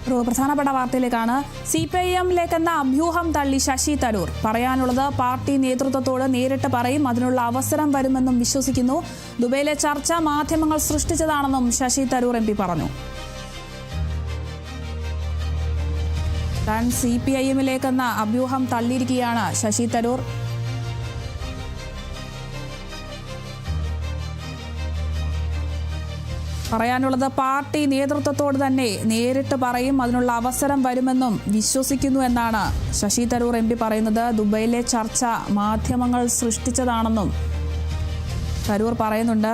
പ്രധാനപ്പെട്ട വാർത്തയിലേക്കാണ്. CPIM-ലേക്കെന്ന അഭ്യൂഹം തള്ളി ശശി തരൂർ. പറയാനുള്ളത് പാർട്ടി നേതൃത്വത്തോട് നേരിട്ട് പറയും, അതിനുള്ള അവസരം വരുമെന്നും വിശ്വസിക്കുന്നു. ദുബൈയിലെ ചർച്ച മാധ്യമങ്ങൾ സൃഷ്ടിച്ചതാണെന്നും ശശി തരൂർ MP പറഞ്ഞു. താൻ CPIM-ലേക്കെന്ന അഭ്യൂഹം തള്ളിയിരിക്കുകയാണ് ശശി തരൂർ. പറയാനുള്ളത് പാർട്ടി നേതൃത്വത്തോട് തന്നെ നേരിട്ട് പറയും, അതിനുള്ള അവസരം വരുമെന്നും വിശ്വസിക്കുന്നു എന്നാണ് ശശി തരൂർ MP പറയുന്നത്. ദുബൈയിലെ ചർച്ച മാധ്യമങ്ങൾ സൃഷ്ടിച്ചതാണെന്നും തരൂർ പറയുന്നുണ്ട്.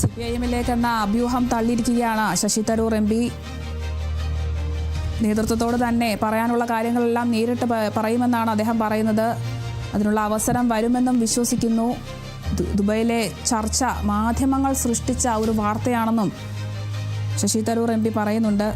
CPIM-ലേക്കെന്ന അഭ്യൂഹം തള്ളിയിരിക്കുകയാണ് ശശി തരൂർ MP. നേതൃത്വത്തോട് തന്നെ പറയാനുള്ള കാര്യങ്ങളെല്ലാം നേരിട്ട് പറയുമെന്നാണ് അദ്ദേഹം പറയുന്നത്. അതിനുള്ള അവസരം വരുമെന്നും വിശ്വസിക്കുന്നു. ദുബൈയിലെ ചർച്ച മാധ്യമങ്ങൾ സൃഷ്ടിച്ച ഒരു വാർത്തയാണെന്നും ശശി തരൂർ MP പറയുന്നുണ്ട്.